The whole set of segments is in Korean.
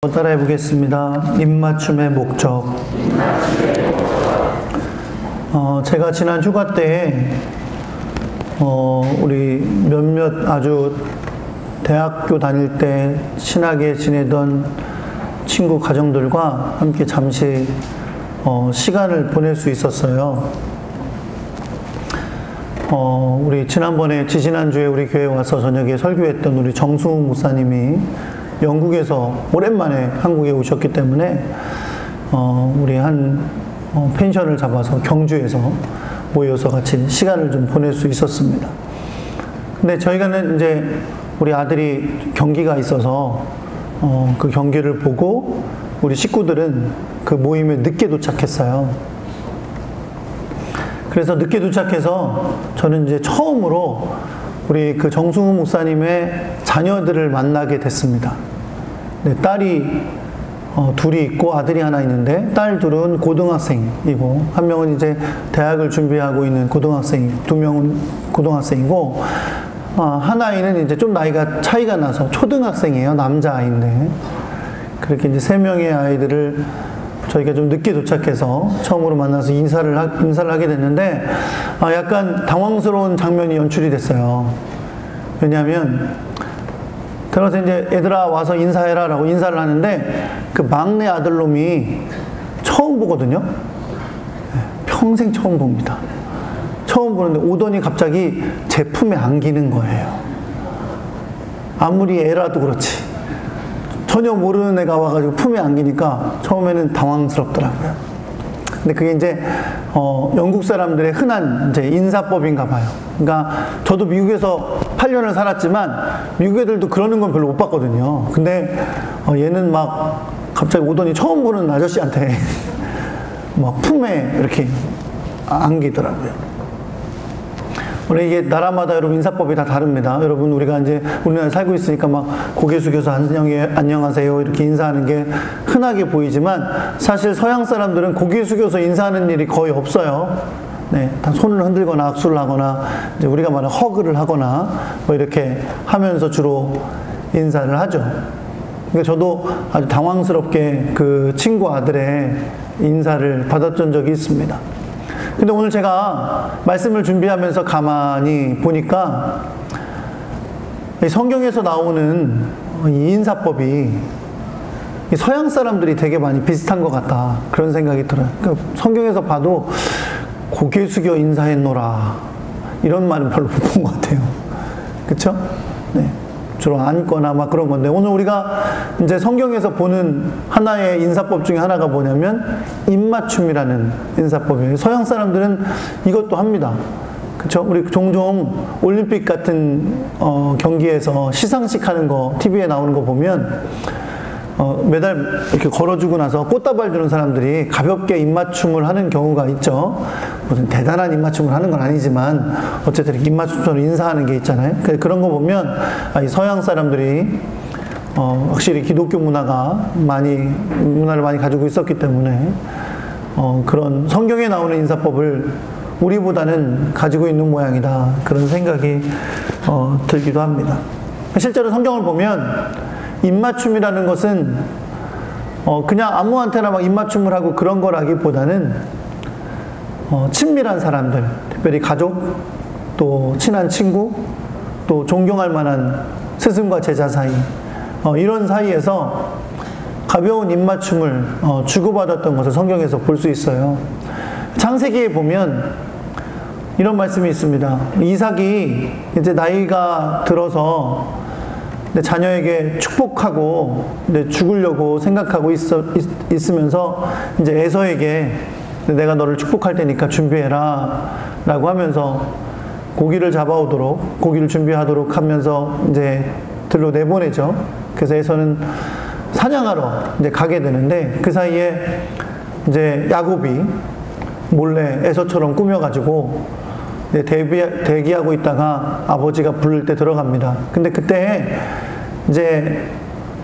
따라해 보겠습니다. 입맞춤의 목적. 제가 지난 휴가 때 우리 몇몇 아주 대학교 다닐 때 친하게 지내던 친구 가정들과 함께 잠시 시간을 보낼 수 있었어요. 우리 지난주에 우리 교회에 와서 저녁에 설교했던 우리 정수웅 목사님이 영국에서 오랜만에 한국에 오셨기 때문에 우리 한 펜션을 잡아서 경주에서 모여서 같이 시간을 좀 보낼 수 있었습니다. 근데 저희가는 이제 우리 아들이 경기가 있어서 그 경기를 보고 우리 식구들은 그 모임에 늦게 도착했어요. 그래서 늦게 도착해서 저는 이제 처음으로 우리 그 정승우 목사님의 자녀들을 만나게 됐습니다. 네, 딸이 둘이 있고 아들이 하나 있는데 딸 둘은 고등학생이고 한 명은 이제 대학을 준비하고 있는 두 명은 고등학생이고 한 아이는 이제 좀 나이가 차이가 나서 초등학생이에요. 남자아이인데 그렇게 이제 세 명의 아이들을 저희가 좀 늦게 도착해서 처음으로 만나서 인사를 하게 됐는데 약간 당황스러운 장면이 연출이 됐어요. 왜냐하면 들어서 이제 얘들아 와서 인사해라 라고 인사를 하는데 그 막내 아들놈이 처음 보거든요. 평생 처음 봅니다. 처음 보는데 오더니 갑자기 제 품에 안기는 거예요. 아무리 애라도 그렇지. 전혀 모르는 애가 와가지고 품에 안기니까 처음에는 당황스럽더라고요. 근데 그게 이제 영국 사람들의 흔한 이제 인사법인가 봐요. 그러니까 저도 미국에서 8년을 살았지만 미국 애들도 그러는 건 별로 못 봤거든요. 근데 얘는 막 갑자기 오더니 처음 보는 아저씨한테 막 품에 이렇게 안기더라고요. 원래 이게 나라마다 여러분 인사법이 다 다릅니다. 여러분 우리가 이제 우리나라에 살고 있으니까 막 고개 숙여서 안녕하세요 이렇게 인사하는 게 흔하게 보이지만 사실 서양 사람들은 고개 숙여서 인사하는 일이 거의 없어요. 네, 다 손을 흔들거나 악수를 하거나 이제 우리가 말하는 허그를 하거나 뭐 이렇게 하면서 주로 인사를 하죠. 그러니까 저도 아주 당황스럽게 그 친구 아들의 인사를 받았던 적이 있습니다. 근데 오늘 제가 말씀을 준비하면서 가만히 보니까 성경에서 나오는 이 인사법이 서양 사람들이 되게 많이 비슷한 것 같다 그런 생각이 들어요. 그러니까 성경에서 봐도 고개 숙여 인사했노라 이런 말은 별로 못 본 것 같아요. 그렇죠? 네. 주로 앉거나 막 그런 건데 오늘 우리가 이제 성경에서 보는 하나의 인사법 중에 하나가 뭐냐면 입맞춤이라는 인사법이에요. 서양 사람들은 이것도 합니다. 그렇죠? 우리 종종 올림픽 같은 경기에서 시상식 하는 거 TV에 나오는 거 보면 메달 이렇게 걸어주고 나서 꽃다발 주는 사람들이 가볍게 입맞춤을 하는 경우가 있죠. 무슨 대단한 입맞춤을 하는 건 아니지만 어쨌든 이렇게 입맞춤처럼 인사하는 게 있잖아요. 그런 거 보면 이 서양 사람들이 확실히 기독교 문화를 많이 가지고 있었기 때문에 그런 성경에 나오는 인사법을 우리보다는 가지고 있는 모양이다 그런 생각이 들기도 합니다. 실제로 성경을 보면 입맞춤이라는 것은 그냥 아무한테나 막 입맞춤을 하고 그런 거라기보다는 친밀한 사람들, 특별히 가족, 또 친한 친구, 또 존경할 만한 스승과 제자 사이 이런 사이에서 가벼운 입맞춤을 주고받았던 것을 성경에서 볼 수 있어요. 창세기에 보면 이런 말씀이 있습니다. 이삭이 이제 나이가 들어서 자녀에게 축복하고 죽으려고 생각하고 있으면서 이제 에서에게 내가 너를 축복할 테니까 준비해라 라고 하면서 고기를 잡아오도록 고기를 준비하도록 하면서 이제 들로 내보내죠. 그래서 에서는 사냥하러 이제 가게 되는데 그 사이에 이제 야곱이 몰래 에서처럼 꾸며가지고 대기하고 있다가 아버지가 부를 때 들어갑니다. 근데 그때 이제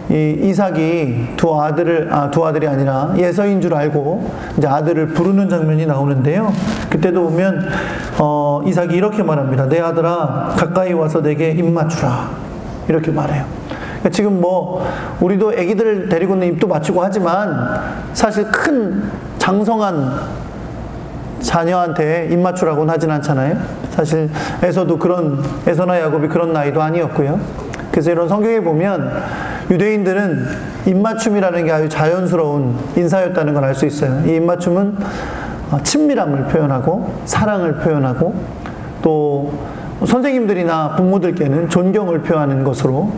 이 이삭이 두 아들이 아니라 예서인 줄 알고 이제 아들을 부르는 장면이 나오는데요. 그때도 보면 이삭이 이렇게 말합니다. 내 아들아 가까이 와서 내게 입맞추라 이렇게 말해요. 지금 뭐 우리도 애기들 데리고는 입도 맞추고 하지만 사실 큰 장성한 자녀한테 입 맞추라고는 하진 않잖아요. 사실 에서나 야곱이 그런 나이도 아니었고요. 그래서 이런 성경에 보면 유대인들은 입맞춤이라는 게 아주 자연스러운 인사였다는 걸 알 수 있어요. 이 입맞춤은 친밀함을 표현하고 사랑을 표현하고 또 선생님들이나 부모들께는 존경을 표하는 것으로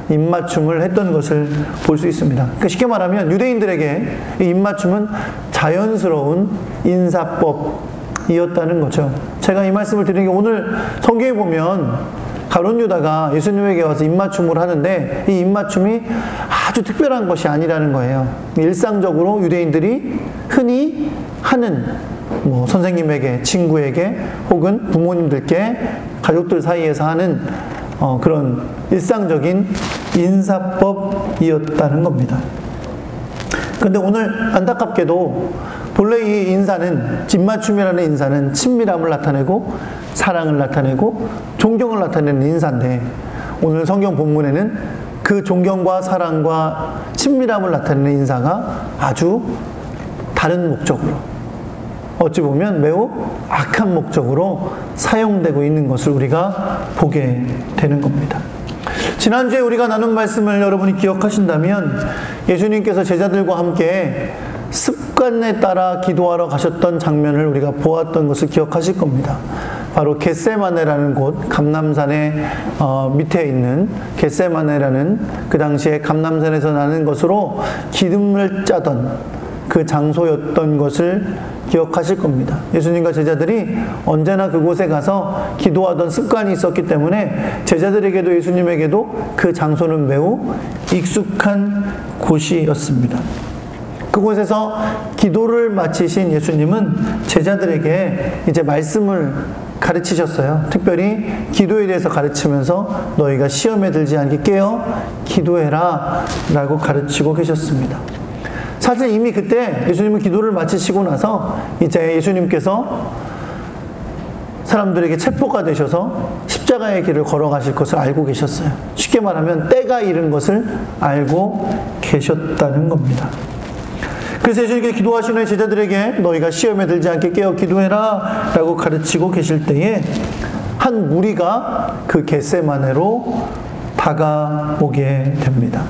입맞춤을 했던 것을 볼 수 있습니다. 그러니까 쉽게 말하면 유대인들에게 이 입맞춤은 자연스러운 인사법이었다는 거죠. 제가 이 말씀을 드리는 게 오늘 성경에 보면 가룟 유다가 예수님에게 와서 입맞춤을 하는데 이 입맞춤이 아주 특별한 것이 아니라는 거예요. 일상적으로 유대인들이 흔히 하는 뭐 선생님에게, 친구에게 혹은 부모님들께 가족들 사이에서 하는 그런 일상적인 인사법이었다는 겁니다. 그런데 오늘 안타깝게도 본래 이 인사는, 입맞춤이라는 인사는 친밀함을 나타내고 사랑을 나타내고 존경을 나타내는 인사인데 오늘 성경 본문에는 그 존경과 사랑과 친밀함을 나타내는 인사가 아주 다른 목적으로, 어찌 보면 매우 악한 목적으로 사용되고 있는 것을 우리가 보게 되는 겁니다. 지난주에 우리가 나눈 말씀을 여러분이 기억하신다면 예수님께서 제자들과 함께 습관에 따라 기도하러 가셨던 장면을 우리가 보았던 것을 기억하실 겁니다. 바로 겟세마네라는 곳, 감람산의 밑에 있는 겟세마네라는 그 당시에 감람산에서 나는 것으로 기름을 짜던 그 장소였던 것을 기억하실 겁니다. 예수님과 제자들이 언제나 그곳에 가서 기도하던 습관이 있었기 때문에 제자들에게도 예수님에게도 그 장소는 매우 익숙한 곳이었습니다. 그곳에서 기도를 마치신 예수님은 제자들에게 이제 말씀을 가르치셨어요. 특별히 기도에 대해서 가르치면서 너희가 시험에 들지 않게 깨어 기도해라 라고 가르치고 계셨습니다. 사실 이미 그때 예수님은 기도를 마치시고 나서 이제 예수님께서 사람들에게 체포가 되셔서 십자가의 길을 걸어가실 것을 알고 계셨어요. 쉽게 말하면 때가 이른 것을 알고 계셨다는 겁니다. 그래서 예수님께서 기도하시는 제자들에게 너희가 시험에 들지 않게 깨어 기도해라 라고 가르치고 계실 때에 한 무리가 그 겟세마네로 다가오게 됩니다.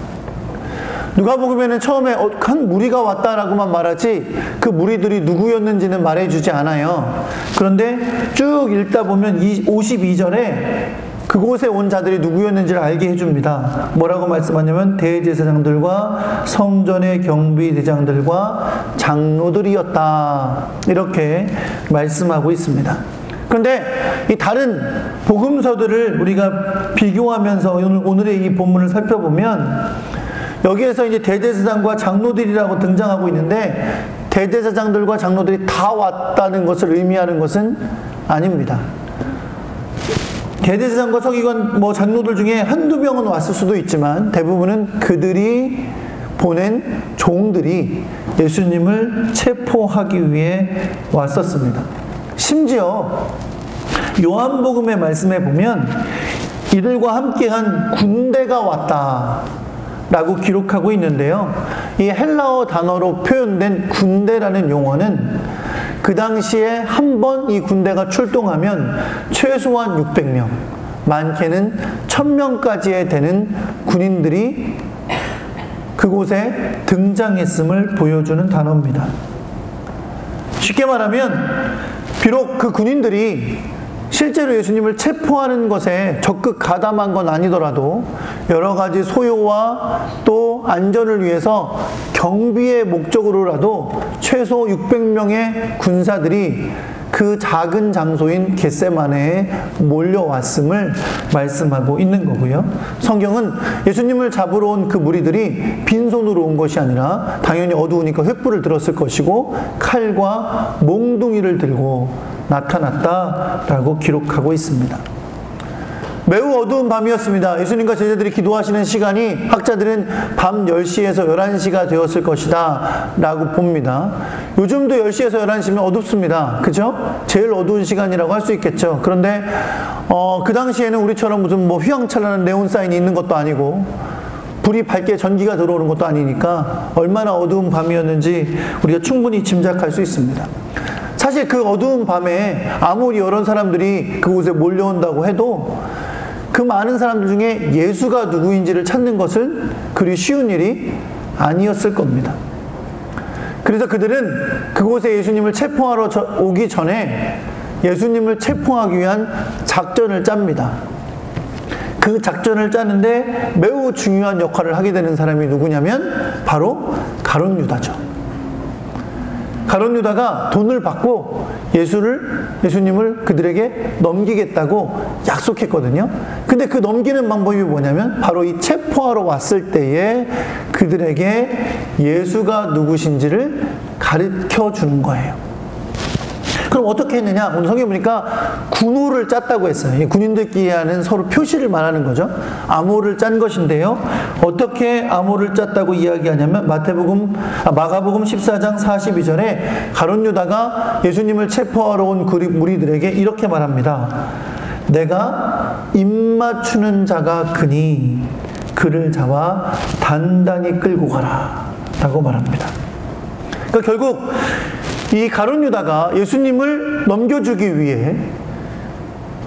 누가복음에는 처음에 한 무리가 왔다라고만 말하지 그 무리들이 누구였는지는 말해주지 않아요. 그런데 쭉 읽다 보면 52절에 그곳에 온 자들이 누구였는지를 알게 해줍니다. 뭐라고 말씀하냐면 대제사장들과 성전의 경비대장들과 장로들이었다. 이렇게 말씀하고 있습니다. 그런데 이 다른 복음서들을 우리가 비교하면서 오늘의 이 본문을 살펴보면 여기에서 이제 대제사장과 장로들이라고 등장하고 있는데 대제사장들과 장로들이 다 왔다는 것을 의미하는 것은 아닙니다. 대제사장과 서기관 장로들 중에 한두 명은 왔을 수도 있지만 대부분은 그들이 보낸 종들이 예수님을 체포하기 위해 왔었습니다. 심지어 요한복음의 말씀에 보면 이들과 함께한 군대가 왔다 라고 기록하고 있는데요. 이 헬라어 단어로 표현된 군대라는 용어는 그 당시에 한 번 이 군대가 출동하면 최소한 600명, 많게는 1000명까지에 되는 군인들이 그곳에 등장했음을 보여주는 단어입니다. 쉽게 말하면 비록 그 군인들이 실제로 예수님을 체포하는 것에 적극 가담한 건 아니더라도 여러 가지 소요와 또 안전을 위해서 경비의 목적으로라도 최소 600명의 군사들이 그 작은 장소인 겟세마네에 몰려왔음을 말씀하고 있는 거고요. 성경은 예수님을 잡으러 온 그 무리들이 빈손으로 온 것이 아니라 당연히 어두우니까 횃불을 들었을 것이고 칼과 몽둥이를 들고 나타났다라고 기록하고 있습니다. 매우 어두운 밤이었습니다. 예수님과 제자들이 기도하시는 시간이 학자들은 밤 10시에서 11시가 되었을 것이다 라고 봅니다. 요즘도 10시에서 11시면 어둡습니다. 그죠? 제일 어두운 시간이라고 할 수 있겠죠. 그런데 그 당시에는 우리처럼 무슨 휘황찬란한 네온 사인이 있는 것도 아니고 불이 밝게 전기가 들어오는 것도 아니니까 얼마나 어두운 밤이었는지 우리가 충분히 짐작할 수 있습니다. 사실 그 어두운 밤에 아무리 여러 사람들이 그곳에 몰려온다고 해도 그 많은 사람들 중에 예수가 누구인지를 찾는 것은 그리 쉬운 일이 아니었을 겁니다. 그래서 그들은 그곳에 예수님을 체포하러 오기 전에 예수님을 체포하기 위한 작전을 짭니다. 그 작전을 짜는데 매우 중요한 역할을 하게 되는 사람이 누구냐면 바로 가룟 유다죠. 가룟 유다가 돈을 받고 예수님을 그들에게 넘기겠다고 약속했거든요. 근데 그 넘기는 방법이 뭐냐면 바로 이 체포하러 왔을 때에 그들에게 예수가 누구신지를 가르쳐 주는 거예요. 그럼 어떻게 했느냐? 오늘 성경에 보니까 군호를 짰다고 했어요. 군인들끼리 하는 서로 표시를 말하는 거죠. 암호를 짠 것인데요. 어떻게 암호를 짰다고 이야기하냐면 마가복음 14장 42절에 가룟 유다가 예수님을 체포하러 온 무리들에게 이렇게 말합니다. 내가 입맞추는 자가 그니 그를 잡아 단단히 끌고 가라 라고 말합니다. 그러니까 결국 이 가룟 유다가 예수님을 넘겨주기 위해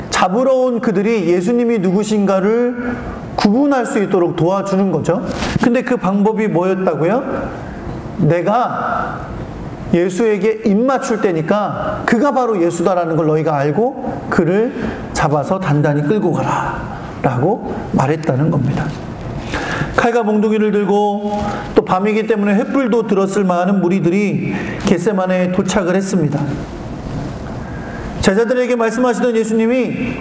잡으러 온 그들이 예수님이 누구신가를 구분할 수 있도록 도와주는 거죠. 근데 그 방법이 뭐였다고요? 내가 예수에게 입 맞출 때니까 그가 바로 예수다라는 걸 너희가 알고 그를 잡아서 단단히 끌고 가라 라고 말했다는 겁니다. 칼과 몽둥이를 들고 또 밤이기 때문에 횃불도 들었을 많은 무리들이 겟세마네에 도착을 했습니다. 제자들에게 말씀하시던 예수님이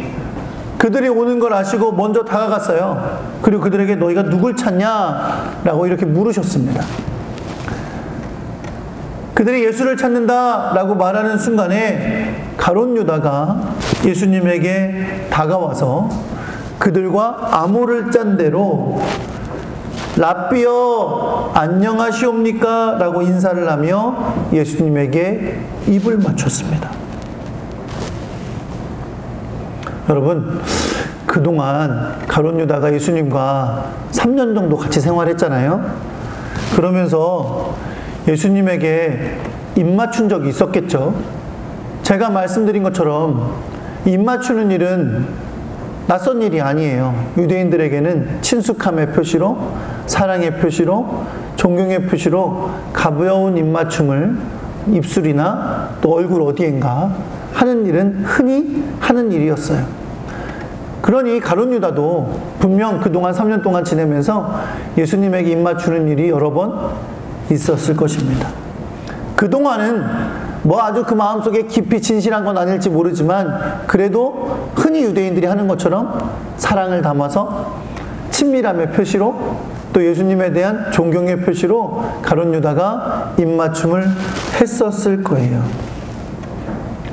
그들이 오는 걸 아시고 먼저 다가갔어요. 그리고 그들에게 너희가 누굴 찾냐? 라고 이렇게 물으셨습니다. 그들이 예수를 찾는다 라고 말하는 순간에 가룟 유다가 예수님에게 다가와서 그들과 암호를 짠 대로 랍비여 안녕하시옵니까? 라고 인사를 하며 예수님에게 입을 맞췄습니다. 여러분, 그동안 가룟 유다가 예수님과 3년 정도 같이 생활했잖아요. 그러면서 예수님에게 입 맞춘 적이 있었겠죠. 제가 말씀드린 것처럼 입 맞추는 일은 낯선 일이 아니에요. 유대인들에게는 친숙함의 표시로, 사랑의 표시로, 존경의 표시로 가벼운 입맞춤을 입술이나 또 얼굴 어디엔가 하는 일은 흔히 하는 일이었어요. 그러니 가룟 유다도 분명 그동안 3년 동안 지내면서 예수님에게 입맞추는 일이 여러 번 있었을 것입니다. 그동안은 아주 그 마음속에 깊이 진실한 건 아닐지 모르지만 그래도 흔히 유대인들이 하는 것처럼 사랑을 담아서 친밀함의 표시로 또 예수님에 대한 존경의 표시로 가룟 유다가 입맞춤을 했었을 거예요.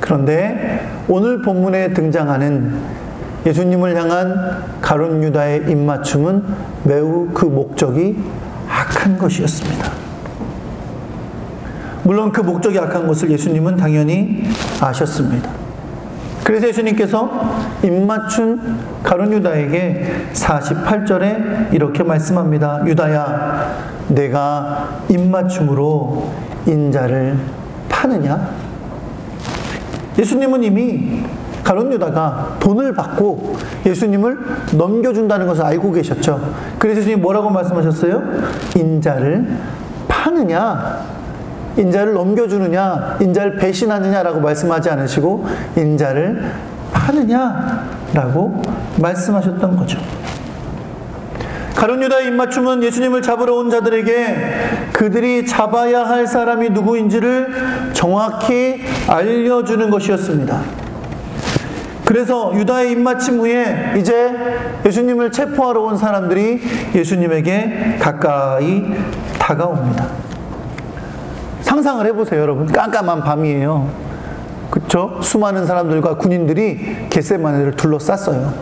그런데 오늘 본문에 등장하는 예수님을 향한 가룟 유다의 입맞춤은 매우 그 목적이 악한 것이었습니다. 물론 그 목적이 악한 것을 예수님은 당연히 아셨습니다. 그래서 예수님께서 입맞춘 가룟 유다에게 48절에 이렇게 말씀합니다. 유다야, 내가 입맞춤으로 인자를 파느냐? 예수님은 이미 가룟 유다가 돈을 받고 예수님을 넘겨준다는 것을 알고 계셨죠. 그래서 예수님이 뭐라고 말씀하셨어요? 인자를 파느냐? 인자를 넘겨주느냐, 인자를 배신하느냐라고 말씀하지 않으시고 인자를 파느냐라고 말씀하셨던 거죠. 가룟 유다의 입맞춤은 예수님을 잡으러 온 자들에게 그들이 잡아야 할 사람이 누구인지를 정확히 알려주는 것이었습니다. 그래서 유다의 입맞춤 후에 이제 예수님을 체포하러 온 사람들이 예수님에게 가까이 다가옵니다. 상상을 해보세요, 여러분. 깜깜한 밤이에요. 그쵸? 수많은 사람들과 군인들이 겟세마네를 둘러쌌어요.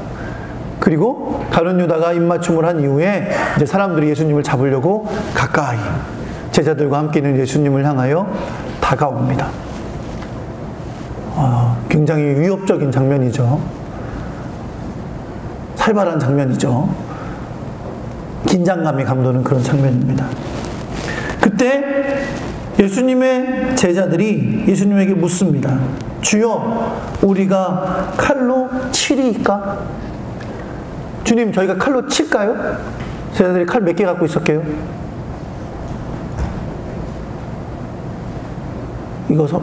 그리고 가룟 유다가 입맞춤을 한 이후에 이제 사람들이 예수님을 잡으려고 가까이 제자들과 함께 있는 예수님을 향하여 다가옵니다. 굉장히 위협적인 장면이죠. 살벌한 장면이죠. 긴장감이 감도는 그런 장면입니다. 그때 예수님의 제자들이 예수님에게 묻습니다. 주여, 우리가 칼로 치리이까? 주님, 저희가 칼로 칠까요? 제자들이 칼 몇 개 갖고 있었게요?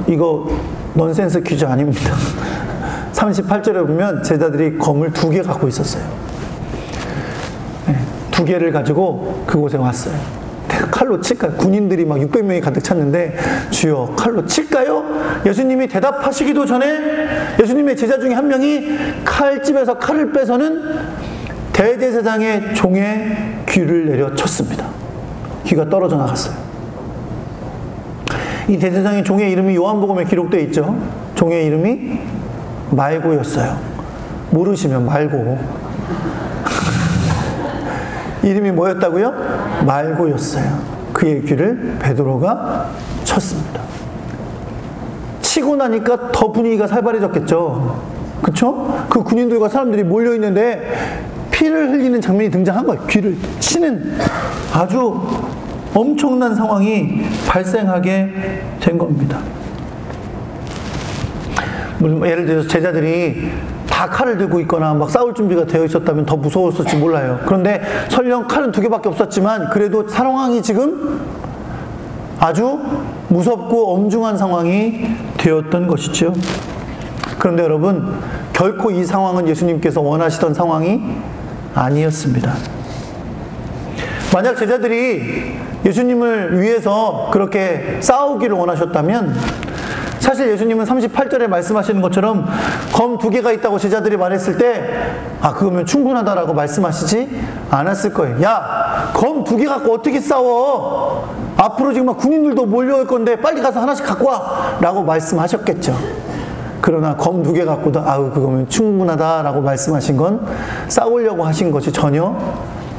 이거 넌센스 퀴즈 아닙니다. 38절에 보면 제자들이 검을 2개 갖고 있었어요. 네, 2개를 가지고 그곳에 왔어요. 칼로 칠까요? 군인들이 막 600명이 가득 찼는데 주여, 칼로 칠까요? 예수님이 대답하시기도 전에 예수님의 제자 중에 한 명이 칼집에서 칼을 빼서는 대제사장의 종의 귀를 내려쳤습니다. 귀가 떨어져 나갔어요. 이 대제사장의 종의 이름이 요한복음에 기록되어 있죠. 종의 이름이 말고였어요. 모르시면 말고. 이름이 뭐였다고요? 말고였어요. 그의 귀를 베드로가 쳤습니다. 치고 나니까 더 분위기가 살벌해졌겠죠. 그쵸? 그 군인들과 사람들이 몰려있는데 피를 흘리는 장면이 등장한 거예요. 귀를 치는 아주 엄청난 상황이 발생하게 된 겁니다. 예를 들어서 제자들이 다 칼을 들고 있거나 막 싸울 준비가 되어 있었다면 더 무서웠을지 몰라요. 그런데 설령 칼은 2개밖에 없었지만 그래도 상황이 지금 아주 무섭고 엄중한 상황이 되었던 것이죠. 그런데 여러분, 결코 이 상황은 예수님께서 원하시던 상황이 아니었습니다. 만약 제자들이 예수님을 위해서 그렇게 싸우기를 원하셨다면 사실 예수님은 38절에 말씀하시는 것처럼 검 2개가 있다고 제자들이 말했을 때 그거면 충분하다라고 말씀하시지 않았을 거예요. 야, 검 2개 갖고 어떻게 싸워? 앞으로 지금 막 군인들도 몰려올 건데 빨리 가서 하나씩 갖고 와! 라고 말씀하셨겠죠. 그러나 검 2개 갖고도 그거면 충분하다라고 말씀하신 건 싸우려고 하신 것이 전혀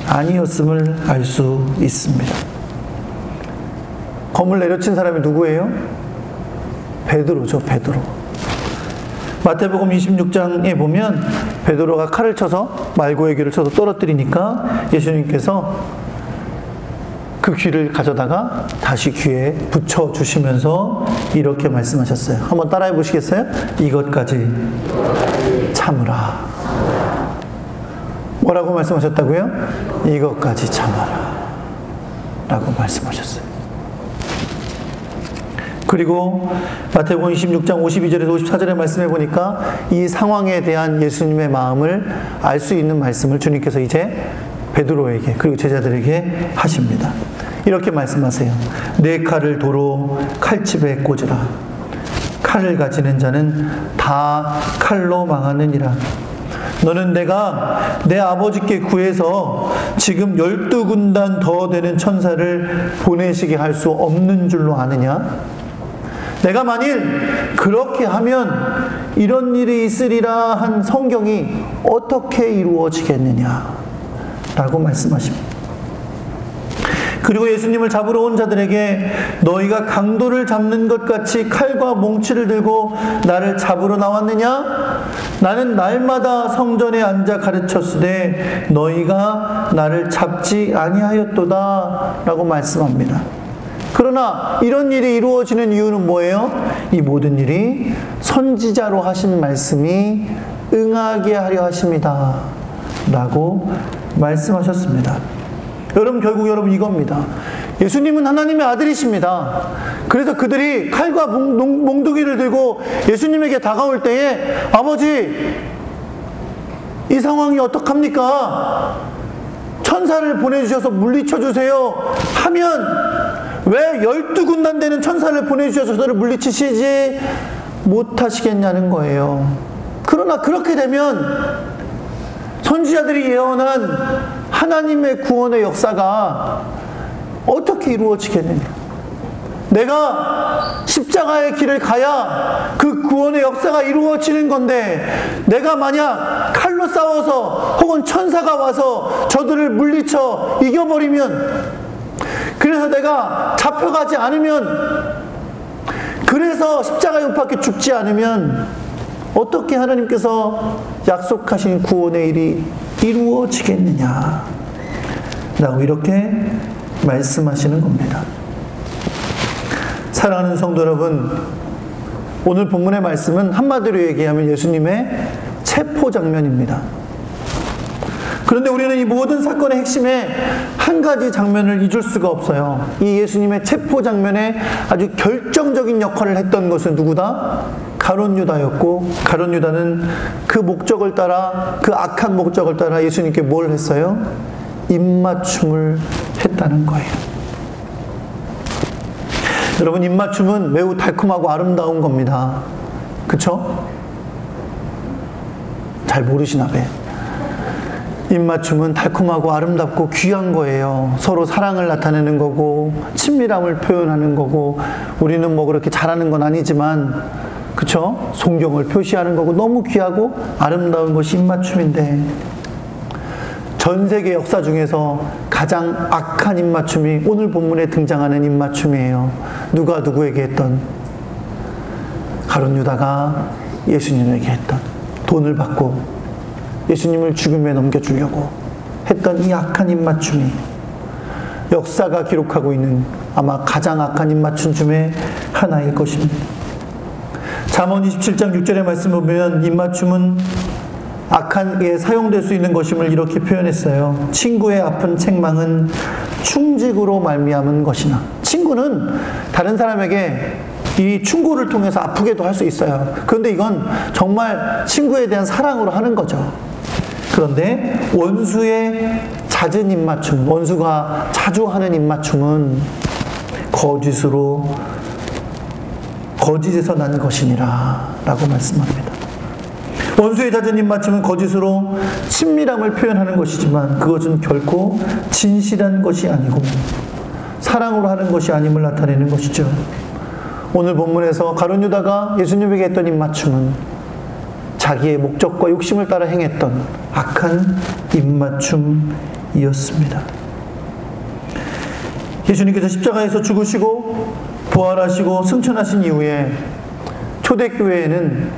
아니었음을 알 수 있습니다. 검을 내려친 사람이 누구예요? 베드로죠, 베드로. 마태복음 26장에 보면 베드로가 칼을 쳐서 말고의 귀를 쳐서 떨어뜨리니까 예수님께서 그 귀를 가져다가 다시 귀에 붙여주시면서 이렇게 말씀하셨어요. 한번 따라해 보시겠어요? 이것까지 참으라. 뭐라고 말씀하셨다고요? 이것까지 참아라 라고 말씀하셨어요. 그리고 마태복음 26장 52절에서 54절의 말씀해 보니까 이 상황에 대한 예수님의 마음을 알 수 있는 말씀을 주님께서 이제 베드로에게 그리고 제자들에게 하십니다. 이렇게 말씀하세요. 내 칼을 도로 칼집에 꽂으라. 칼을 가지는 자는 다 칼로 망하느니라. 너는 내가 내 아버지께 구해서 지금 12군단 더 되는 천사를 보내시게 할 수 없는 줄로 아느냐? 내가 만일 그렇게 하면 이런 일이 있으리라 한 성경이 어떻게 이루어지겠느냐? 라고 말씀하십니다. 그리고 예수님을 잡으러 온 자들에게 너희가 강도를 잡는 것 같이 칼과 몽치를 들고 나를 잡으러 나왔느냐? 나는 날마다 성전에 앉아 가르쳤으되 너희가 나를 잡지 아니하였도다 라고 말씀합니다. 그러나 이런 일이 이루어지는 이유는 뭐예요? 이 모든 일이 선지자로 하신 말씀이 응하게 하려 하십니다 라고 말씀하셨습니다. 결국 이겁니다. 예수님은 하나님의 아들이십니다. 그래서 그들이 칼과 몽둥이를 들고 예수님에게 다가올 때에 아버지, 이 상황이 어떡합니까? 천사를 보내주셔서 물리쳐 주세요 하면 왜 12군단 되는 천사를 보내주셔서 저를 물리치시지 못하시겠냐는 거예요. 그러나 그렇게 되면 선지자들이 예언한 하나님의 구원의 역사가 어떻게 이루어지겠느냐? 내가 십자가의 길을 가야 그 구원의 역사가 이루어지는 건데 내가 만약 칼로 싸워서 혹은 천사가 와서 저들을 물리쳐 이겨버리면, 그래서 내가 잡혀가지 않으면, 그래서 십자가에 못 박혀 죽지 않으면 어떻게 하나님께서 약속하신 구원의 일이 이루어지겠느냐 라고 이렇게 말씀하시는 겁니다. 사랑하는 성도 여러분, 오늘 본문의 말씀은 한마디로 얘기하면 예수님의 체포 장면입니다. 그런데 우리는 이 모든 사건의 핵심에 한 가지 장면을 잊을 수가 없어요. 이 예수님의 체포 장면에 아주 결정적인 역할을 했던 것은 누구다? 가룟 유다였고, 가룟 유다는 그 목적을 따라, 그 악한 목적을 따라 예수님께 뭘 했어요? 입맞춤을 했다는 거예요. 여러분, 입맞춤은 매우 달콤하고 아름다운 겁니다. 그쵸? 잘 모르시나 봐요. 입맞춤은 달콤하고 아름답고 귀한 거예요. 서로 사랑을 나타내는 거고 친밀함을 표현하는 거고, 우리는 뭐 그렇게 잘하는 건 아니지만 그쵸? 존경을 표시하는 거고 너무 귀하고 아름다운 것이 입맞춤인데, 전 세계 역사 중에서 가장 악한 입맞춤이 오늘 본문에 등장하는 입맞춤이에요. 누가 누구에게 했던? 가룟 유다가 예수님에게 했던, 돈을 받고 예수님을 죽음에 넘겨주려고 했던 이 악한 입맞춤이 역사가 기록하고 있는 아마 가장 악한 입맞춤 중에 하나일 것입니다. 잠언 27장 6절의 말씀을 보면 입맞춤은 악한 게 사용될 수 있는 것임을 이렇게 표현했어요. 친구의 아픈 책망은 충직으로 말미암은 것이나. 친구는 다른 사람에게 이 충고를 통해서 아프게도 할 수 있어요. 그런데 이건 정말 친구에 대한 사랑으로 하는 거죠. 그런데 원수의 잦은 입맞춤, 원수가 자주 하는 입맞춤은 거짓에서 난 것이니라 라고 말씀합니다. 원수의 잦은 입맞춤은 거짓으로 친밀함을 표현하는 것이지만 그것은 결코 진실한 것이 아니고 사랑으로 하는 것이 아님을 나타내는 것이죠. 오늘 본문에서 가룟 유다가 예수님에게 했던 입맞춤은 자기의 목적과 욕심을 따라 행했던 악한 입맞춤이었습니다. 예수님께서 십자가에서 죽으시고 부활하시고 승천하신 이후에 초대교회에는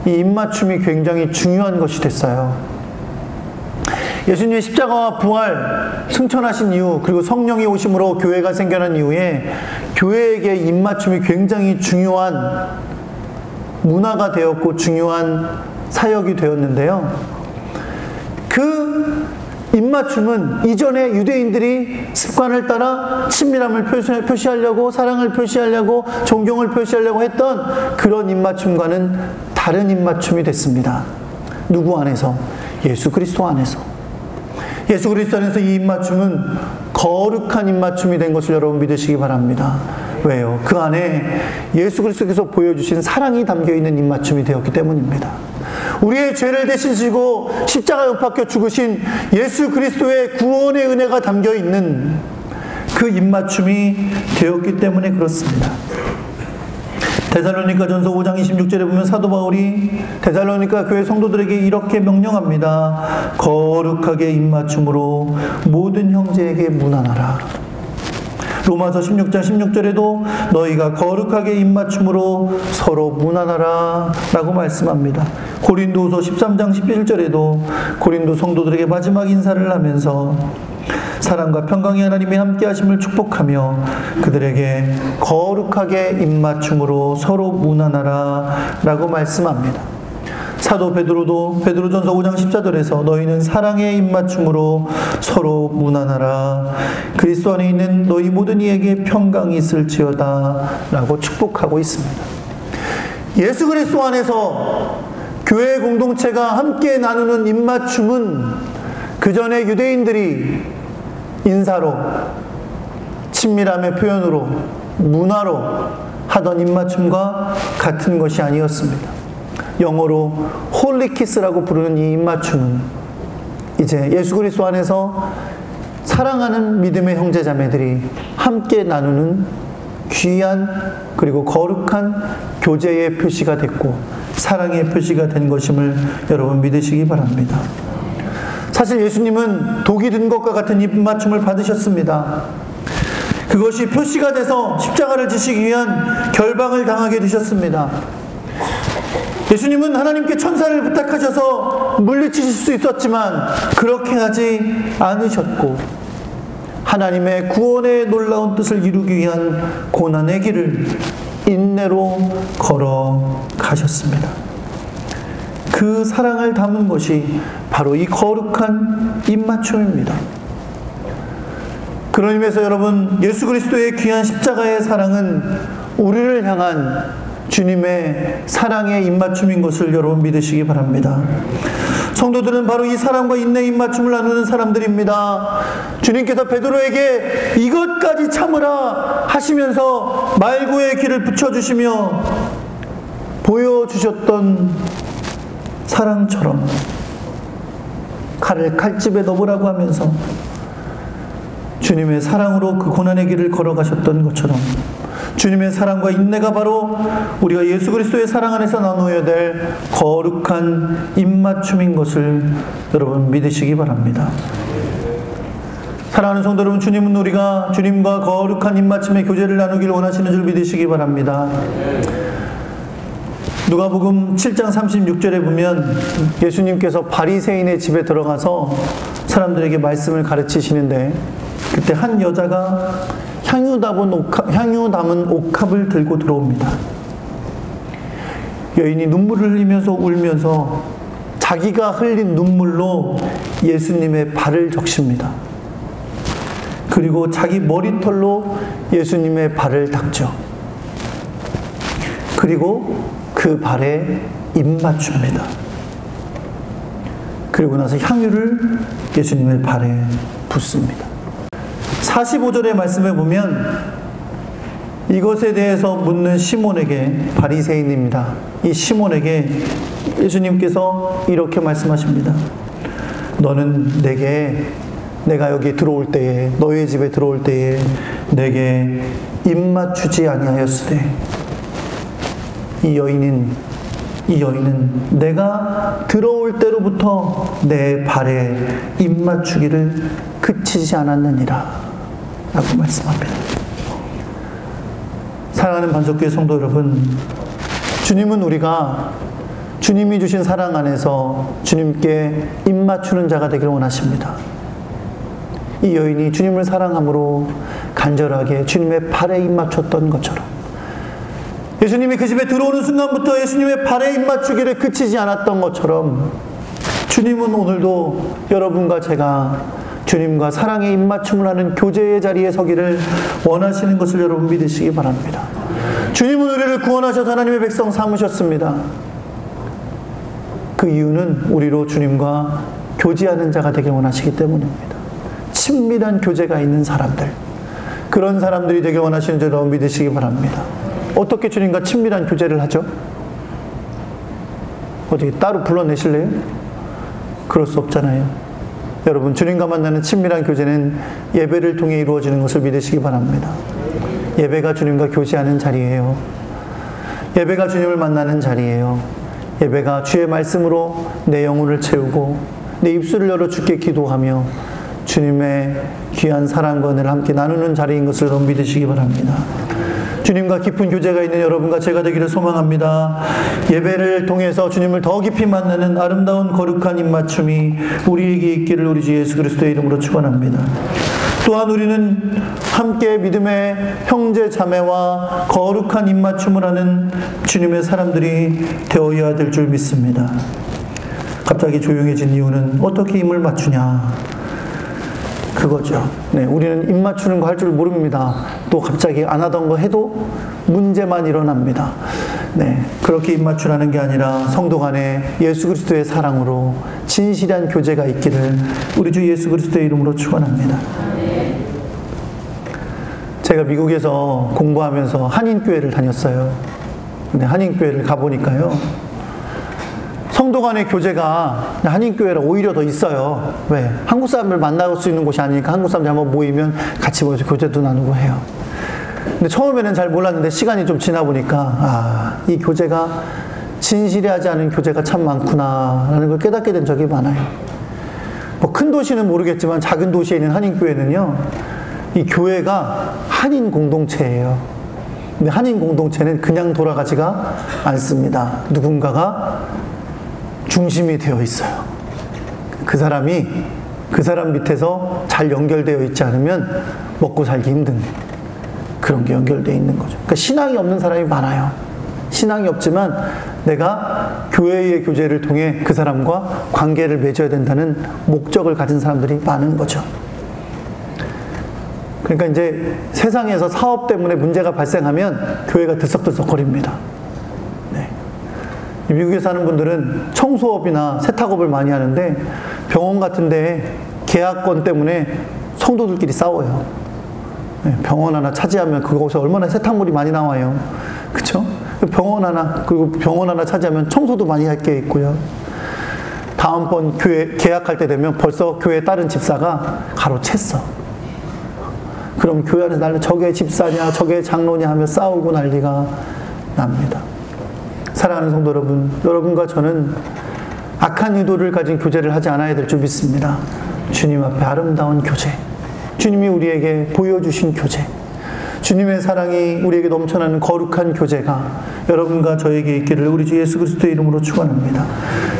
이 입맞춤이 굉장히 중요한 것이 됐어요. 예수님의 십자가와 부활, 승천하신 이후, 그리고 성령이 오심으로 교회가 생겨난 이후에 교회에게 입맞춤이 굉장히 중요한 문화가 되었고 중요한 사역이 되었는데요. 그 입맞춤은 이전에 유대인들이 습관을 따라 친밀함을 표시하려고, 사랑을 표시하려고, 존경을 표시하려고 했던 그런 입맞춤과는 다른 입맞춤이 됐습니다. 누구 안에서? 예수 그리스도 안에서. 예수 그리스도 안에서 이 입맞춤은 거룩한 입맞춤이 된 것을 여러분 믿으시기 바랍니다. 왜요? 그 안에 예수 그리스도께서 보여주신 사랑이 담겨있는 입맞춤이 되었기 때문입니다. 우리의 죄를 대신 지고 십자가에 못 박혀 죽으신 예수 그리스도의 구원의 은혜가 담겨있는 그 입맞춤이 되었기 때문에 그렇습니다. 데살로니가전서 5장 26절에 보면 사도 바울이 데살로니가 교회 성도들에게 이렇게 명령합니다. 거룩하게 입맞춤으로 모든 형제에게 문안하라. 로마서 16장 16절에도 너희가 거룩하게 입맞춤으로 서로 문안하라 라고 말씀합니다. 고린도후서 13장 11절에도 고린도 성도들에게 마지막 인사를 하면서 사랑과 평강의 하나님이 함께 하심을 축복하며 그들에게 거룩하게 입맞춤으로 서로 문안하라 라고 말씀합니다. 사도 베드로도 베드로전서 5장 14절에서 너희는 사랑의 입맞춤으로 서로 문안하라. 그리스도 안에 있는 너희 모든 이에게 평강이 있을지어다 라고 축복하고 있습니다. 예수 그리스도 안에서 교회 공동체가 함께 나누는 입맞춤은 그 전에 유대인들이 인사로, 친밀함의 표현으로, 문화로 하던 입맞춤과 같은 것이 아니었습니다. 영어로 홀리키스라고 부르는 이 입맞춤은 이제 예수 그리스도 안에서 사랑하는 믿음의 형제자매들이 함께 나누는 귀한 그리고 거룩한 교제의 표시가 됐고 사랑의 표시가 된 것임을 여러분 믿으시기 바랍니다. 사실 예수님은 독이 든 것과 같은 입맞춤을 받으셨습니다. 그것이 표시가 돼서 십자가를 지시기 위한 결박을 당하게 되셨습니다. 예수님은 하나님께 천사를 부탁하셔서 물리치실 수 있었지만 그렇게 하지 않으셨고 하나님의 구원의 놀라운 뜻을 이루기 위한 고난의 길을 인내로 걸어가셨습니다. 그 사랑을 담은 것이 바로 이 거룩한 입맞춤입니다. 그런 의미에서 여러분, 예수 그리스도의 귀한 십자가의 사랑은 우리를 향한 주님의 사랑의 입맞춤인 것을 여러분 믿으시기 바랍니다. 성도들은 바로 이 사랑과 인내의 입맞춤을 나누는 사람들입니다. 주님께서 베드로에게 이것까지 참으라 하시면서 말구의 길을 붙여주시며 보여주셨던 사랑처럼 칼을 칼집에 넣으라고 하면서 주님의 사랑으로 그 고난의 길을 걸어가셨던 것처럼 주님의 사랑과 인내가 바로 우리가 예수 그리스도의 사랑 안에서 나누어야 될 거룩한 입맞춤인 것을 여러분 믿으시기 바랍니다. 사랑하는 성도 여러분, 주님은 우리가 주님과 거룩한 입맞춤의 교제를 나누기를 원하시는 줄 믿으시기 바랍니다. 누가복음 7장 36절에 보면 예수님께서 바리새인의 집에 들어가서 사람들에게 말씀을 가르치시는데 그때 한 여자가 향유 담은 옥합을 들고 들어옵니다. 여인이 눈물을 흘리면서 울면서 자기가 흘린 눈물로 예수님의 발을 적십니다. 그리고 자기 머리털로 예수님의 발을 닦죠. 그리고 그 발에 입맞춥니다. 그리고 나서 향유를 예수님의 발에 붓습니다. 45절의 말씀에 보면 이것에 대해서 묻는 시몬에게, 바리새인입니다. 이 시몬에게 예수님께서 이렇게 말씀하십니다. 너는 내가 여기 들어올 때에, 너의 집에 들어올 때에 내게 입맞추지 아니하였으되 이 여인은 내가 들어올 때로부터 내 발에 입맞추기를 그치지 않았느니라 라고 말씀합니다. 사랑하는 반석교회 성도 여러분, 주님은 우리가 주님이 주신 사랑 안에서 주님께 입맞추는 자가 되기를 원하십니다. 이 여인이 주님을 사랑함으로 간절하게 주님의 발에 입맞췄던 것처럼 예수님이 그 집에 들어오는 순간부터 예수님의 발에 입맞추기를 그치지 않았던 것처럼 주님은 오늘도 여러분과 제가 주님과 사랑의 입맞춤을 하는 교제의 자리에 서기를 원하시는 것을 여러분 믿으시기 바랍니다. 주님은 우리를 구원하셔서 하나님의 백성 삼으셨습니다. 그 이유는 우리로 주님과 교제하는 자가 되길 원하시기 때문입니다. 친밀한 교제가 있는 사람들, 그런 사람들이 되길 원하시는 줄 여러분 믿으시기 바랍니다. 어떻게 주님과 친밀한 교제를 하죠? 어떻게 따로 불러내실래요? 그럴 수 없잖아요. 여러분, 주님과 만나는 친밀한 교제는 예배를 통해 이루어지는 것을 믿으시기 바랍니다. 예배가 주님과 교제하는 자리예요. 예배가 주님을 만나는 자리예요. 예배가 주의 말씀으로 내 영혼을 채우고 내 입술을 열어 주께 기도하며 주님의 귀한 사랑과 은혜를 함께 나누는 자리인 것을 여러분 믿으시기 바랍니다. 주님과 깊은 교제가 있는 여러분과 제가 되기를 소망합니다. 예배를 통해서 주님을 더 깊이 만나는 아름다운 거룩한 입맞춤이 우리에게 있기를 우리 주 예수 그리스도의 이름으로 축원합니다. 또한 우리는 함께 믿음의 형제 자매와 거룩한 입맞춤을 하는 주님의 사람들이 되어야 될 줄 믿습니다. 갑자기 조용해진 이유는 어떻게 입을 맞추냐, 그거죠. 네, 우리는 입 맞추는 거 할 줄 모릅니다. 또 갑자기 안 하던 거 해도 문제만 일어납니다. 네, 그렇게 입 맞추라는 게 아니라 성도 간에 예수 그리스도의 사랑으로 진실한 교제가 있기를 우리 주 예수 그리스도의 이름으로 축원합니다. 제가 미국에서 공부하면서 한인교회를 다녔어요. 근데 한인교회를 가보니까요, 성도 간의 교제가 한인교회라 오히려 더 있어요. 왜? 한국 사람을 만날 수 있는 곳이 아니니까 한국 사람들이 한번 모이면 같이 모여서 교제도 나누고 해요. 근데 처음에는 잘 몰랐는데 시간이 좀 지나 보니까 이 교제가 진실이 하지 않은 교제가 참 많구나라는 걸 깨닫게 된 적이 많아요. 뭐 큰 도시는 모르겠지만 작은 도시에 있는 한인교회는요, 이 교회가 한인 공동체예요. 근데 한인 공동체는 그냥 돌아가지가 않습니다. 누군가가 중심이 되어 있어요. 그 사람이 그 사람 밑에서 잘 연결되어 있지 않으면 먹고 살기 힘든 그런 게 연결되어 있는 거죠. 그러니까 신앙이 없는 사람이 많아요. 신앙이 없지만 내가 교회의 교제를 통해 그 사람과 관계를 맺어야 된다는 목적을 가진 사람들이 많은 거죠. 그러니까 이제 세상에서 사업 때문에 문제가 발생하면 교회가 들썩들썩거립니다. 네. 미국에 사는 분들은 청소업이나 세탁업을 많이 하는데 병원 같은 데 계약권 때문에 성도들끼리 싸워요. 네. 병원 하나 차지하면 그곳에 얼마나 세탁물이 많이 나와요. 그렇죠? 병원 하나 차지하면 청소도 많이 할 게 있고요. 다음번 교회 계약할 때 되면 벌써 교회 다른 집사가 가로챘어. 그럼 교회 안에서 나는 저게 집사냐 저게 장로냐 하며 싸우고 난리가 납니다. 사랑하는 성도 여러분, 여러분과 저는 악한 의도를 가진 교제를 하지 않아야 될 줄 믿습니다. 주님 앞에 아름다운 교제, 주님이 우리에게 보여주신 교제, 주님의 사랑이 우리에게 넘쳐나는 거룩한 교제가 여러분과 저에게 있기를 우리 주 예수 그리스도의 이름으로 축원합니다.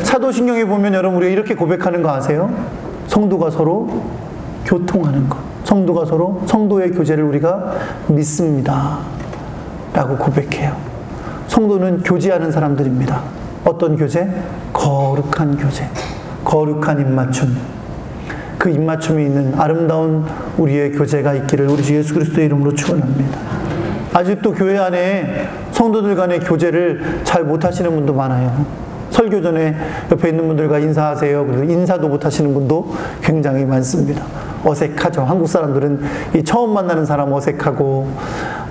사도신경에 보면 여러분 우리가 이렇게 고백하는 거 아세요? 성도가 서로 교통하는 것, 성도가 서로 성도의 교제를 우리가 믿습니다 라고 고백해요. 성도는 교제하는 사람들입니다. 어떤 교제? 거룩한 교제, 거룩한 입맞춤. 그 입맞춤이 있는 아름다운 우리의 교제가 있기를 우리 주 예수 그리스도의 이름으로 축원합니다. 아직도 교회 안에 성도들 간의 교제를 잘 못하시는 분도 많아요. 설교 전에 옆에 있는 분들과 인사하세요. 그래서 인사도 못하시는 분도 굉장히 많습니다. 어색하죠. 한국 사람들은 이 처음 만나는 사람 어색하고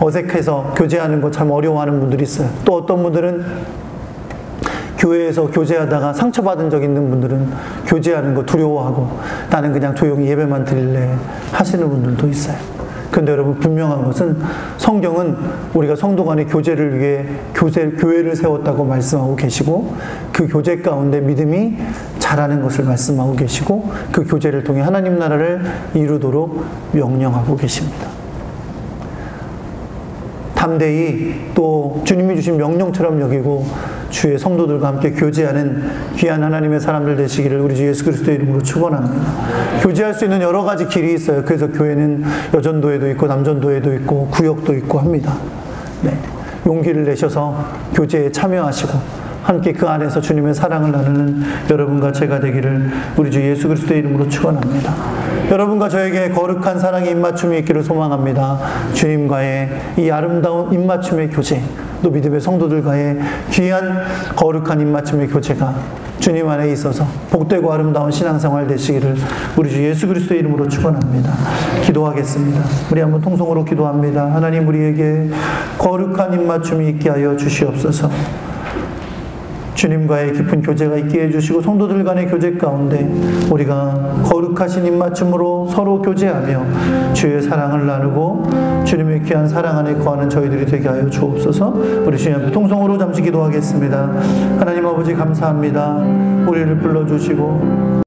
어색해서 교제하는 거 참 어려워하는 분들이 있어요. 또 어떤 분들은 교회에서 교제하다가 상처받은 적 있는 분들은 교제하는 거 두려워하고 나는 그냥 조용히 예배만 드릴래 하시는 분들도 있어요. 그런데 여러분 분명한 것은 성경은 우리가 성도 간의 교제를 위해 교회를 세웠다고 말씀하고 계시고 그 교제 가운데 믿음이 자라는 것을 말씀하고 계시고 그 교제를 통해 하나님 나라를 이루도록 명령하고 계십니다. 담대히 또 주님이 주신 명령처럼 여기고 주의 성도들과 함께 교제하는 귀한 하나님의 사람들 되시기를 우리 주 예수 그리스도의 이름으로 축원합니다. 교제할 수 있는 여러 가지 길이 있어요. 그래서 교회는 여전도회도 있고 남전도회도 있고 구역도 있고 합니다. 네. 용기를 내셔서 교제에 참여하시고 함께 그 안에서 주님의 사랑을 나누는 여러분과 제가 되기를 우리 주 예수 그리스도의 이름으로 축원합니다. 여러분과 저에게 거룩한 사랑의 입맞춤이 있기를 소망합니다. 주님과의 이 아름다운 입맞춤의 교제, 또 믿음의 성도들과의 귀한 거룩한 입맞춤의 교제가 주님 안에 있어서 복되고 아름다운 신앙생활 되시기를 우리 주 예수 그리스도의 이름으로 축원합니다. 기도하겠습니다. 우리 한번 통성으로 기도합니다. 하나님 우리에게 거룩한 입맞춤이 있게 하여 주시옵소서. 주님과의 깊은 교제가 있게 해주시고 성도들 간의 교제 가운데 우리가 거룩하신 입맞춤으로 서로 교제하며 주의 사랑을 나누고 주님의 귀한 사랑 안에 거하는 저희들이 되게 하여 주옵소서. 우리 주님 앞에 통성으로 잠시 기도하겠습니다. 하나님 아버지 감사합니다. 우리를 불러주시고